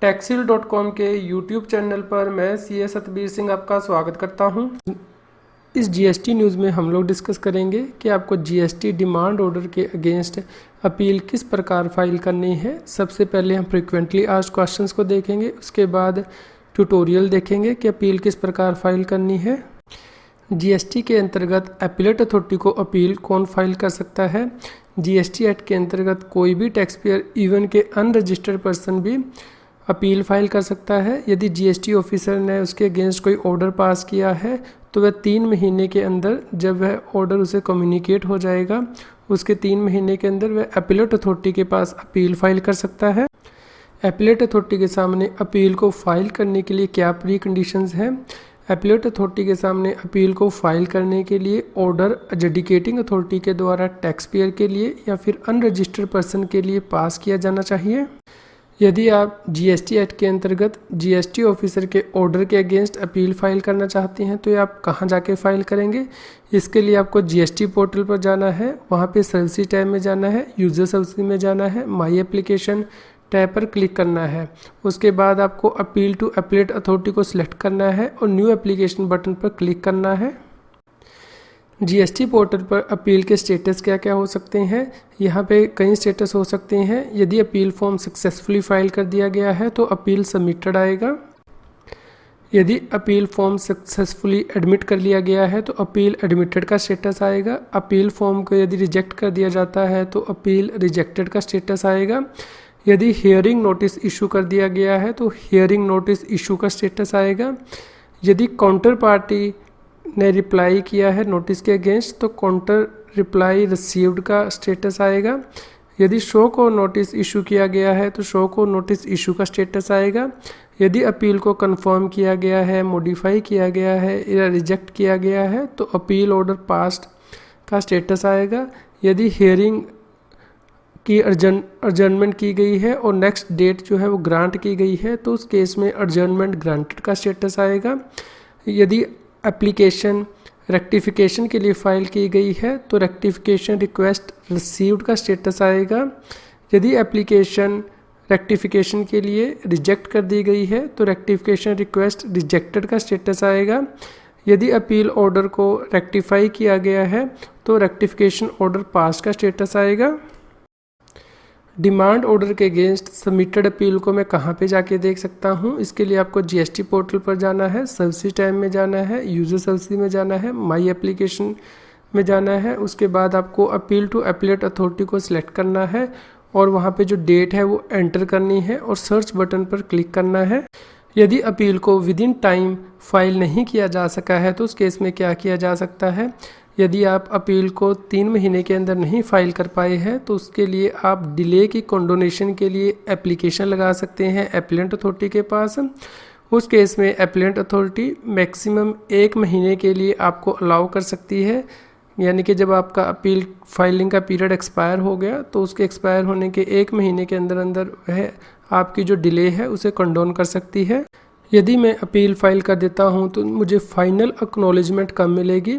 टैक्सील.com के YouTube channel पर मैं सीए सतबीर सिंह आपका स्वागत करता हूं। इस जीएसटी न्यूज़ में हम लोग डिस्कस करेंगे कि आपको जीएसटी डिमांड ऑर्डर के अगेंस्ट अपील किस प्रकार फाइल करनी है। सबसे पहले हम फ्रीक्वेंटली आस्क्ड क्वेश्चंस को देखेंगे, उसके बाद ट्यूटोरियल देखेंगे कि अपील किस प्रकार फाइल करनी है। जीएसटी के अंतर्गत अपीलेट अथॉरिटी को अपील कौन फाइल कर सकता है। जीएसटी एक्ट के अंतर्गत कोई भी टैक्स पेयर इवन के अनरजिस्टर्ड पर्सन भी अपील फाइल कर सकता है। यदि जीएसटी ऑफिसर ने उसके अगेंस्ट कोई ऑर्डर पास किया है तो वह 3 महीने के अंदर, जब वह ऑर्डर उसे कम्युनिकेट हो जाएगा, उसके 3 महीने के अंदर वह अपीलेट अथॉरिटी के पास अपील फाइल कर सकता है। अपीलेट अथॉरिटी के सामने अपील को फाइल करने के लिए क्या प्री कंडीशंस हैं। अपीलेट अथॉरिटी के सामने अपील को फाइल करने के लिए ऑर्डर एडजुडिकेटिंग अथॉरिटी के द्वारा टैक्स पेयर के लिए या फिर अनरजिस्टर्ड पर्सन के लिए पास किया जाना चाहिए। यदि आप जीएसटी एक्ट के अंतर्गत जीएसटी ऑफिसर के ऑर्डर के अगेंस्ट अपील फाइल करना चाहते हैं तो ये आप कहां जाके फाइल करेंगे। इसके लिए आपको जीएसटी पोर्टल पर जाना है, वहां पे सर्विस टैब में जाना है, यूजर सर्विस में जाना है, माई एप्लीकेशन टैब पर क्लिक करना है। उसके बाद आपको अपील टू अपीलेट अथॉरिटी को सिलेक्ट करना है और न्यू एप्लीकेशन बटन पर क्लिक करना है। जीएसटी पोर्टल पर अपील के स्टेटस क्या क्या हो सकते हैं। यहाँ पे कई स्टेटस हो सकते हैं। यदि अपील फॉर्म सक्सेसफुली फाइल कर दिया गया है तो अपील सबमिटेड आएगा। यदि अपील फॉर्म सक्सेसफुली एडमिट कर लिया गया है तो अपील एडमिटेड का स्टेटस आएगा। अपील फॉर्म को यदि रिजेक्ट कर दिया जाता है तो अपील रिजेक्टेड का स्टेटस आएगा। यदि हियरिंग नोटिस इशू कर दिया गया है तो हियरिंग नोटिस इशू का स्टेटस आएगा। यदि काउंटर पार्टी ने रिप्लाई किया है नोटिस के अगेंस्ट तो काउंटर रिप्लाई रिसीव्ड का स्टेटस आएगा। यदि शो को नोटिस इशू किया गया है तो शो को नोटिस इशू का स्टेटस आएगा। यदि अपील को कंफर्म किया गया है, मॉडिफाई किया गया है या रिजेक्ट किया गया है तो अपील ऑर्डर पास्ड का स्टेटस आएगा। यदि हियरिंग की अर्जनमेंट की गई है और नेक्स्ट डेट जो है वो ग्रांट की गई है तो उस केस में अर्जनमेंट ग्रांटेड का स्टेटस आएगा। यदि एप्लीकेशन रेक्टिफिकेशन के लिए फ़ाइल की गई है तो रेक्टिफिकेशन रिक्वेस्ट रिसीव्ड का स्टेटस आएगा। यदि एप्लीकेशन रेक्टिफिकेशन के लिए रिजेक्ट कर दी गई है तो रेक्टिफिकेशन रिक्वेस्ट रिजेक्टेड का स्टेटस आएगा। यदि अपील ऑर्डर को रेक्टिफाई किया गया है तो रेक्टिफिकेशन ऑर्डर पास का स्टेटस आएगा। डिमांड ऑर्डर के अगेंस्ट सबमिटेड अपील को मैं कहाँ पे जाके देख सकता हूँ। इसके लिए आपको जीएसटी पोर्टल पर जाना है, सर्विस टैब में जाना है, यूजर सर्विस में जाना है, माई एप्लीकेशन में जाना है। उसके बाद आपको अपील टू अपीलेट अथॉरिटी को सिलेक्ट करना है और वहाँ पे जो डेट है वो एंटर करनी है और सर्च बटन पर क्लिक करना है। यदि अपील को विद इन टाइम फाइल नहीं किया जा सका है तो उस केस में क्या किया जा सकता है। यदि आप अपील को 3 महीने के अंदर नहीं फाइल कर पाए हैं तो उसके लिए आप डिले की कंडोनेशन के लिए एप्लीकेशन लगा सकते हैं अपीलेंट अथॉरिटी के पास। उस केस में अपीलेंट अथॉरिटी मैक्सिमम 1 महीने के लिए आपको अलाउ कर सकती है, यानी कि जब आपका अपील फाइलिंग का पीरियड एक्सपायर हो गया तो उसके एक्सपायर होने के 1 महीने के अंदर अंदर वह आपकी जो डिले है उसे कंडोन कर सकती है। यदि मैं अपील फाइल कर देता हूँ तो मुझे फाइनल एक्नॉलेजमेंट कब मिलेगी।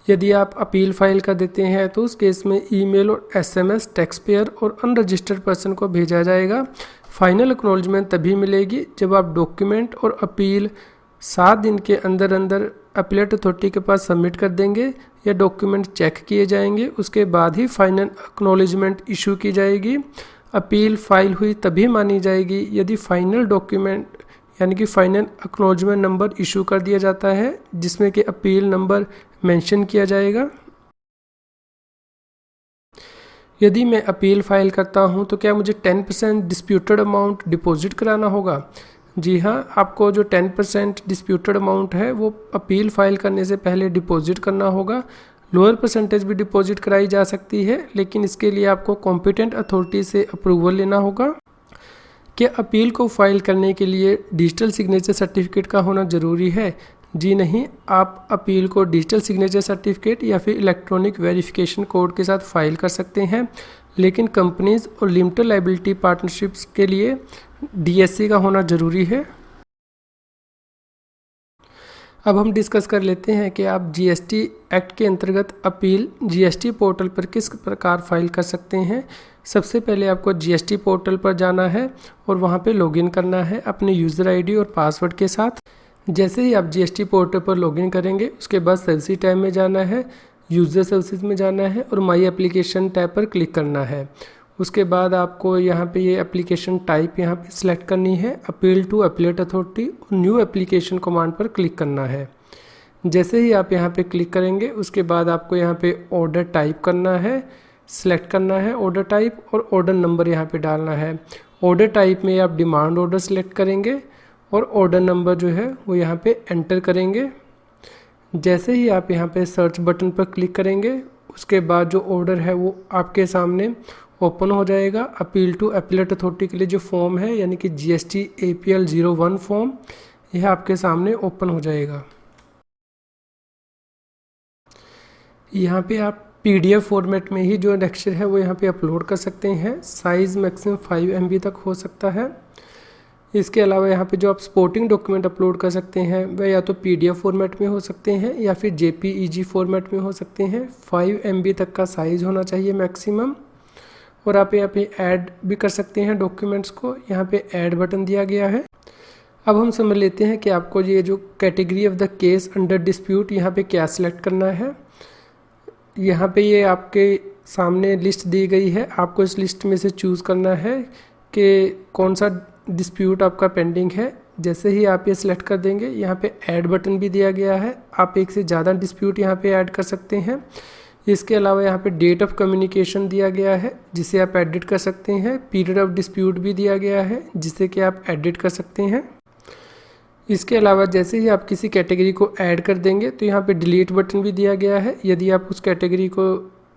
यदि आप अपील फाइल कर देते हैं तो उस केस में ईमेल और एसएमएस टैक्स पेयर और अनरजिस्टर्ड पर्सन को भेजा जाएगा। फाइनल एक्नॉलेजमेंट तभी मिलेगी जब आप डॉक्यूमेंट और अपील 7 दिन के अंदर अंदर अपीलेट अथॉरिटी के पास सबमिट कर देंगे या डॉक्यूमेंट चेक किए जाएंगे, उसके बाद ही फाइनल एक्नॉलेजमेंट इशू की जाएगी। अपील फाइल हुई तभी मानी जाएगी यदि फाइनल डॉक्यूमेंट यानी कि फाइनल एक्नॉलेजमेंट नंबर इशू कर दिया जाता है जिसमें कि अपील नंबर मेंशन किया जाएगा। यदि मैं अपील फाइल करता हूं तो क्या मुझे 10% डिस्प्यूटेड अमाउंट डिपॉजिट कराना होगा। जी हाँ, आपको जो 10% डिस्प्यूटेड अमाउंट है वो अपील फाइल करने से पहले डिपॉजिट करना होगा। लोअर परसेंटेज भी डिपॉजिट कराई जा सकती है, लेकिन इसके लिए आपको कॉम्पिटेंट अथॉरिटी से अप्रूवल लेना होगा। क्या अपील को फाइल करने के लिए डिजिटल सिग्नेचर सर्टिफिकेट का होना ज़रूरी है। जी नहीं, आप अपील को डिजिटल सिग्नेचर सर्टिफिकेट या फिर इलेक्ट्रॉनिक वेरिफिकेशन कोड के साथ फाइल कर सकते हैं, लेकिन कंपनीज और लिमिटेड लायबिलिटी पार्टनरशिप्स के लिए डीएससी का होना ज़रूरी है। अब हम डिस्कस कर लेते हैं कि आप जीएसटी एक्ट के अंतर्गत अपील जीएसटी पोर्टल पर किस प्रकार फाइल कर सकते हैं। सबसे पहले आपको जीएसटी पोर्टल पर जाना है और वहाँ पे लॉगिन करना है अपने यूज़र आईडी और पासवर्ड के साथ। जैसे ही आप जीएसटी पोर्टल पर लॉगिन करेंगे उसके बाद सर्विस टैब में जाना है, यूज़र सर्विसेज में जाना है और माई एप्लीकेशन टैब पर क्लिक करना है। उसके बाद आपको यहाँ पे ये एप्लीकेशन टाइप यहाँ पे सिलेक्ट करनी है, अपील टू अपीलेट अथॉरिटी और न्यू एप्लीकेशन कमांड पर क्लिक करना है। जैसे ही आप यहाँ पे क्लिक करेंगे उसके बाद आपको यहाँ पे ऑर्डर टाइप करना है, सिलेक्ट करना है ऑर्डर टाइप और ऑर्डर नंबर यहाँ पे डालना है। ऑर्डर टाइप में आप डिमांड ऑर्डर सेलेक्ट करेंगे और ऑर्डर नंबर जो है वो यहाँ पे एंटर करेंगे। जैसे ही आप यहाँ पे सर्च बटन पर क्लिक करेंगे उसके बाद जो ऑर्डर है वो आपके सामने ओपन हो जाएगा। अपील टू अपीलेट अथॉरिटी के लिए जो फॉर्म है यानी कि GST APL 01 फॉर्म, यह आपके सामने ओपन हो जाएगा। यहाँ पे आप PDF फॉर्मेट में ही जो लेक्चर है वो यहाँ पे अपलोड कर सकते हैं। साइज़ मैक्सिमम 5 MB तक हो सकता है। इसके अलावा यहाँ पे जो आप सपोर्टिंग डॉक्यूमेंट अपलोड कर सकते हैं वह या तो PDF फॉर्मेट में हो सकते हैं या फिर JPEG फॉर्मेट में हो सकते हैं। 5 MB तक का साइज़ होना चाहिए मैक्सिमम। और आप यहाँ पे ऐड भी कर सकते हैं डॉक्यूमेंट्स को, यहाँ पे ऐड बटन दिया गया है। अब हम समझ लेते हैं कि आपको ये जो category of the case under dispute यहाँ पे क्या सिलेक्ट करना है। यहाँ पे ये आपके सामने लिस्ट दी गई है, आपको इस लिस्ट में से चूज़ करना है कि कौन सा डिस्प्यूट आपका पेंडिंग है। जैसे ही आप ये सिलेक्ट कर देंगे यहाँ पे ऐड बटन भी दिया गया है, आप एक से ज़्यादा डिस्प्यूट यहाँ पे ऐड कर सकते हैं। इसके अलावा यहाँ पे डेट ऑफ कम्युनिकेशन दिया गया है जिसे आप एडिट कर सकते हैं। पीरियड ऑफ डिस्प्यूट भी दिया गया है जिसे कि आप एडिट कर सकते हैं। इसके अलावा जैसे ही आप किसी कैटेगरी को ऐड कर देंगे तो यहाँ पे डिलीट बटन भी दिया गया है। यदि आप उस कैटेगरी को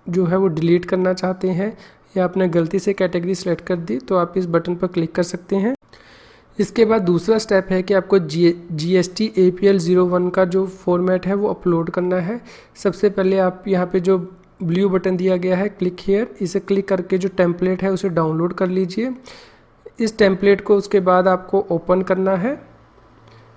जो है वो डिलीट करना चाहते हैं या आपने गलती से कैटेगरी सेलेक्ट कर दी तो आप इस बटन पर क्लिक कर सकते हैं। इसके बाद दूसरा स्टेप है कि आपको GST APL 01 का जो फॉर्मेट है वो अपलोड करना है। सबसे पहले आप यहाँ पे जो ब्लू बटन दिया गया है क्लिक हियर, इसे क्लिक करके जो टेम्पलेट है उसे डाउनलोड कर लीजिए। इस टेम्पलेट को उसके बाद आपको ओपन करना है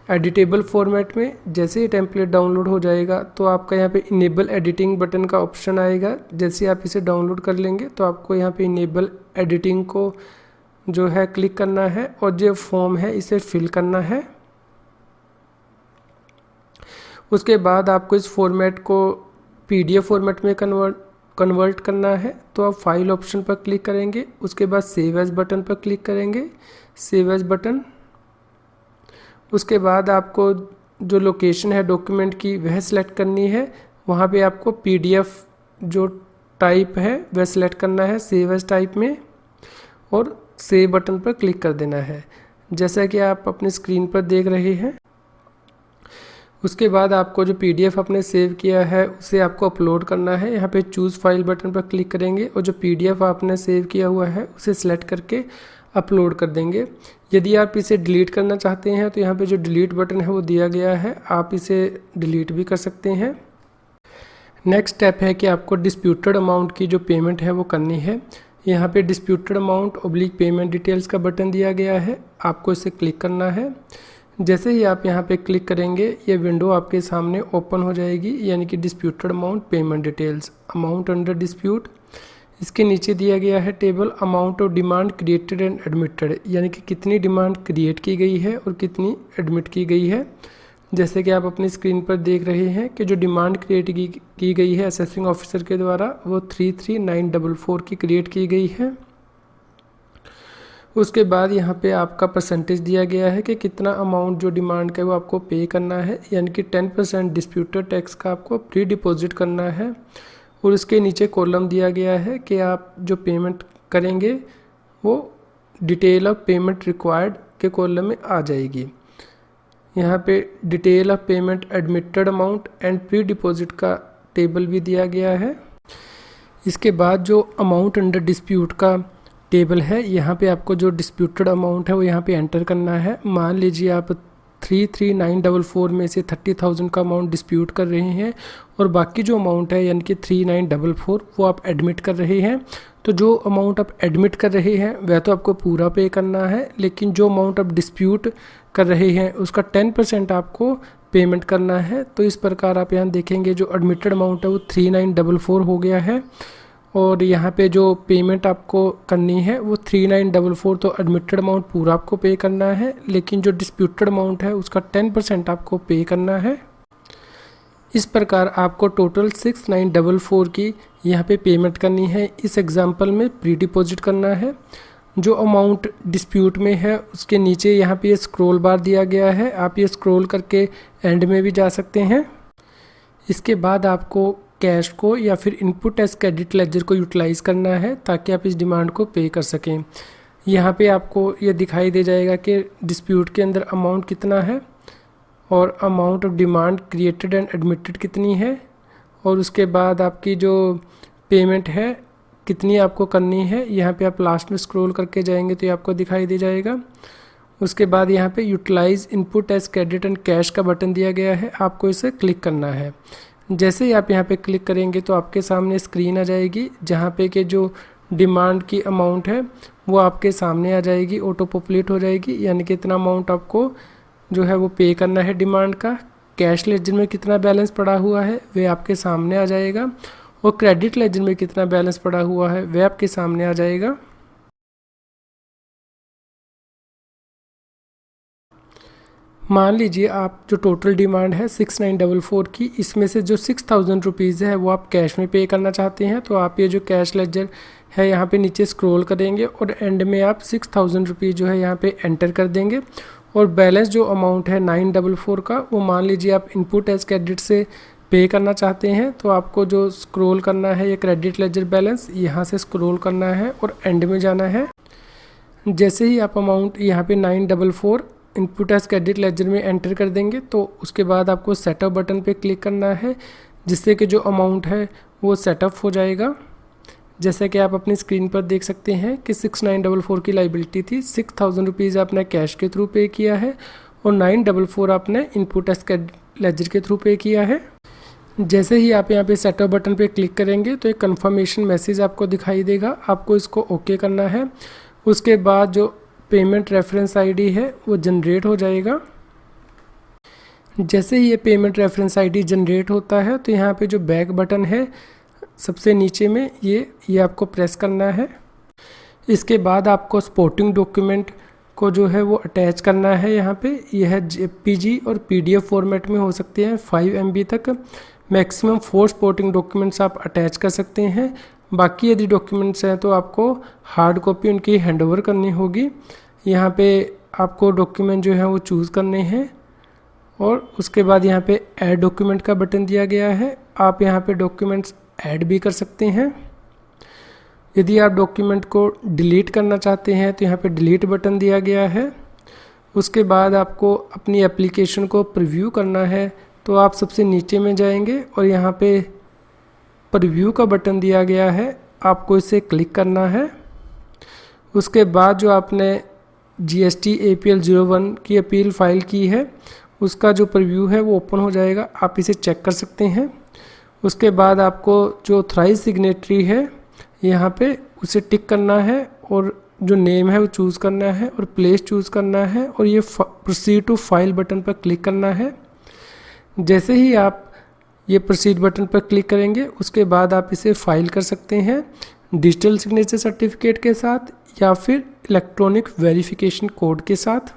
एडिटेबल फॉर्मेट में। जैसे ही टेम्पलेट डाउनलोड हो जाएगा तो आपका यहाँ पे इनेबल एडिटिंग बटन का ऑप्शन आएगा। जैसे आप इसे डाउनलोड कर लेंगे तो आपको यहाँ पे इनेबल एडिटिंग को जो है क्लिक करना है और जो फॉर्म है इसे फिल करना है। उसके बाद आपको इस फॉर्मेट को PDF फॉर्मेट में कन्वर्ट करना है तो आप फाइल ऑप्शन पर क्लिक करेंगे। उसके बाद सेव एज बटन पर क्लिक करेंगे, सेव एज बटन। उसके बाद आपको जो लोकेशन है डॉक्यूमेंट की वह सिलेक्ट करनी है। वहाँ पे आपको PDF जो टाइप है वह सिलेक्ट करना है सेव एज टाइप में और सेव बटन पर क्लिक कर देना है जैसा कि आप अपनी स्क्रीन पर देख रहे हैं। उसके बाद आपको जो PDF आपने सेव किया है उसे आपको अपलोड करना है। यहाँ पे चूज़ फाइल बटन पर क्लिक करेंगे और जो PDF आपने सेव किया हुआ है उसे सिलेक्ट करके अपलोड कर देंगे। यदि आप इसे डिलीट करना चाहते हैं तो यहाँ पे जो डिलीट बटन है वो दिया गया है, आप इसे डिलीट भी कर सकते हैं। नेक्स्ट स्टेप है कि आपको डिस्प्यूटेड अमाउंट की जो पेमेंट है वो करनी है। यहाँ पे डिस्प्यूटेड अमाउंट / पेमेंट डिटेल्स का बटन दिया गया है, आपको इसे क्लिक करना है। जैसे ही आप यहाँ पे क्लिक करेंगे ये विंडो आपके सामने ओपन हो जाएगी, यानी कि disputed amount payment details amount under dispute. इसके नीचे दिया गया है table amount of demand created and admitted, यानी कि कितनी डिमांड क्रिएट की गई है और कितनी एडमिट की गई है। जैसे कि आप अपनी स्क्रीन पर देख रहे हैं कि जो डिमांड क्रिएट की गई है असेसिंग ऑफिसर के द्वारा वो 33944 की क्रिएट की गई है। उसके बाद यहाँ पे आपका परसेंटेज दिया गया है कि कितना अमाउंट जो डिमांड का है वो आपको पे करना है, यानी कि 10% डिस्प्यूटेड टैक्स का आपको प्री डिपॉजिट करना है। और उसके नीचे कॉलम दिया गया है कि आप जो पेमेंट करेंगे वो डिटेल ऑफ पेमेंट रिक्वायर्ड के कॉलम में आ जाएगी। यहाँ पे detail of payment admitted amount and pre deposit का टेबल भी दिया गया है। इसके बाद जो अमाउंट अंडर डिस्प्यूट का टेबल है, यहाँ पे आपको जो डिस्प्यूटेड अमाउंट है वो यहाँ पे एंटर करना है। मान लीजिए आप 33944 में से 30,000 का अमाउंट डिस्प्यूट कर रहे हैं और बाकी जो अमाउंट है यानी कि 3944 वो आप एडमिट कर रहे हैं। तो जो अमाउंट आप एडमिट कर रहे हैं वह तो आपको पूरा पे करना है, लेकिन जो अमाउंट आप डिस्प्यूट कर रहे हैं उसका 10% आपको पेमेंट करना है। तो इस प्रकार आप यहाँ देखेंगे जो एडमिटेड अमाउंट है वो 3944 हो गया है और यहाँ पे जो पेमेंट आपको करनी है वो 3944, तो एडमिटेड अमाउंट पूरा आपको पे करना है, लेकिन जो डिस्प्यूटेड अमाउंट है उसका 10% आपको पे करना है। इस प्रकार आपको टोटल 6944 की यहाँ पे पेमेंट करनी है। इस एग्जांपल में प्री डिपॉजिट करना है। जो अमाउंट डिस्प्यूट में है उसके नीचे यहाँ पे ये स्क्रॉल बार दिया गया है, आप ये स्क्रॉल करके एंड में भी जा सकते हैं। इसके बाद आपको कैश को या फिर इनपुट एज क्रेडिट लेजर को यूटिलाइज़ करना है ताकि आप इस डिमांड को पे कर सकें। यहाँ पे आपको ये दिखाई दे जाएगा कि डिस्प्यूट के अंदर अमाउंट कितना है और amount of demand created and admitted कितनी है, और उसके बाद आपकी जो पेमेंट है कितनी आपको करनी है। यहाँ पे आप लास्ट में स्क्रॉल करके जाएंगे तो ये आपको दिखाई दे जाएगा। उसके बाद यहाँ पे utilise input as credit and cash का बटन दिया गया है, आपको इसे क्लिक करना है। जैसे ही आप यहाँ पे क्लिक करेंगे तो आपके सामने स्क्रीन आ जाएगी जहाँ पे कि जो डिमांड की अमाउंट है वो आपके सामने आ जाएगी, ऑटो पॉपुलेट हो जाएगी, यानी कि इतना अमाउंट आपको जो है वो पे करना है डिमांड का। कैश लेजर में कितना बैलेंस पड़ा हुआ है वे आपके सामने आ जाएगा, और क्रेडिट लेजर में कितना बैलेंस पड़ा हुआ है वह आपके सामने आ जाएगा। मान लीजिए आप जो टोटल डिमांड है 6944 की, इसमें से जो 6000 रुपीज़ है वो आप कैश में पे करना चाहते हैं, तो आप ये जो कैश लेजर है यहाँ पे नीचे स्क्रॉल करेंगे और एंड में आप 6000 रुपीज़ जो है यहाँ पे एंटर कर देंगे। और बैलेंस जो अमाउंट है 944 का वो मान लीजिए आप इनपुट एज क्रेडिट से पे करना चाहते हैं, तो आपको जो स्क्रॉल करना है ये क्रेडिट लेजर बैलेंस यहाँ से स्क्रॉल करना है और एंड में जाना है। जैसे ही आप अमाउंट यहाँ पे 944 इनपुट एज क्रेडिट लेजर में एंटर कर देंगे तो उसके बाद आपको सेटअप बटन पे क्लिक करना है, जिससे कि जो अमाउंट है वो सेटअप हो जाएगा। जैसे कि आप अपनी स्क्रीन पर देख सकते हैं कि 6944 की लाइबिलिटी थी, 6000 रुपीज़ आपने कैश के थ्रू पे किया है और 944 आपने इनपुट एज क्रेडिट लेजर के थ्रू पे किया है। जैसे ही आप यहाँ पे सेटअप बटन पे क्लिक करेंगे तो एक कंफर्मेशन मैसेज आपको दिखाई देगा, आपको इसको ओके करना है। उसके बाद जो पेमेंट रेफरेंस आईडी है वो जनरेट हो जाएगा। जैसे ही ये पेमेंट रेफरेंस आईडी जनरेट होता है तो यहाँ पे जो बैक बटन है सबसे नीचे में ये आपको प्रेस करना है। इसके बाद आपको सपोर्टिंग डॉक्यूमेंट को जो है वो अटैच करना है। यहाँ पे यह जेपीजी और पीडीएफ फॉर्मेट में हो सकते हैं, 5 MB तक। मैक्सिमम 4 सपोर्टिंग डॉक्यूमेंट्स आप अटैच कर सकते हैं। बाकी यदि डॉक्यूमेंट्स हैं तो आपको हार्ड कॉपी उनकी हैंडओवर करनी होगी। यहाँ पे आपको डॉक्यूमेंट जो है वो चूज़ करने हैं और उसके बाद यहाँ पे ऐड डॉक्यूमेंट का बटन दिया गया है, आप यहाँ पे डॉक्यूमेंट्स ऐड भी कर सकते हैं। यदि आप डॉक्यूमेंट को डिलीट करना चाहते हैं तो यहाँ पे डिलीट बटन दिया गया है। उसके बाद आपको अपनी एप्लीकेशन को प्रीव्यू करना है तो आप सबसे नीचे में जाएंगे और यहाँ पे प्रीव्यू का बटन दिया गया है, आपको इसे क्लिक करना है। उसके बाद जो आपने GST APL 01 की अपील फाइल की है उसका जो प्रीव्यू है वो ओपन हो जाएगा, आप इसे चेक कर सकते हैं। उसके बाद आपको जो ऑथराइज सिग्नेटरी है यहाँ पे उसे टिक करना है और जो नेम है वो चूज़ करना है और प्लेस चूज़ करना है और ये प्रोसीड टू फाइल बटन पर क्लिक करना है। जैसे ही आप ये प्रोसीड बटन पर क्लिक करेंगे उसके बाद आप इसे फाइल कर सकते हैं डिजिटल सिग्नेचर सर्टिफिकेट के साथ या फिर इलेक्ट्रॉनिक वेरिफिकेशन कोड के साथ।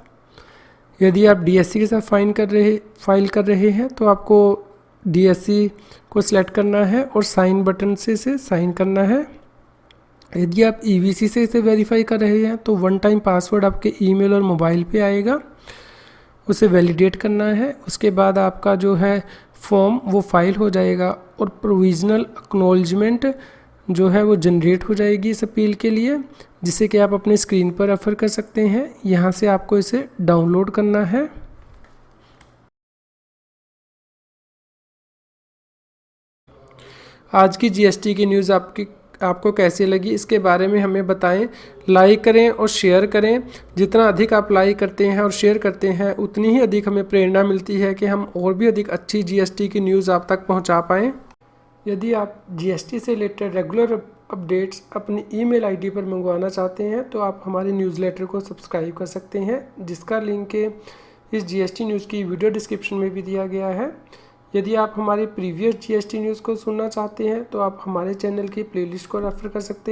यदि आप DSC के साथ फाइल कर रहे हैं तो आपको DSC को सिलेक्ट करना है और साइन बटन से इसे साइन करना है। यदि आप EVC से इसे वेरीफाई कर रहे हैं तो 1 टाइम पासवर्ड आपके ईमेल और मोबाइल पे आएगा, उसे वैलिडेट करना है। उसके बाद आपका जो है फॉर्म वो फाइल हो जाएगा और प्रोविजनल एक्नॉलेजमेंट जो है वो जनरेट हो जाएगी इस अपील के लिए, जिसे कि आप अपनी स्क्रीन पर रेफर कर सकते हैं। यहाँ से आपको इसे डाउनलोड करना है। आज की GST की न्यूज़ आपको कैसी लगी इसके बारे में हमें बताएं। लाइक करें और शेयर करें। जितना अधिक आप लाइक करते हैं और शेयर करते हैं उतनी ही अधिक हमें प्रेरणा मिलती है कि हम और भी अधिक अच्छी GST की न्यूज़ आप तक पहुंचा पाएँ। यदि आप GST से रिलेटेड रेगुलर अपडेट्स अपनी ईमेल आईडी पर मंगवाना चाहते हैं तो आप हमारे न्यूज़लेटर को सब्सक्राइब कर सकते हैं, जिसका लिंक इस GST न्यूज़ की वीडियो डिस्क्रिप्शन में भी दिया गया है। यदि आप हमारी प्रीवियस जीएसटी न्यूज़ को सुनना चाहते हैं तो आप हमारे चैनल की प्लेलिस्ट को रेफर कर सकते हैं।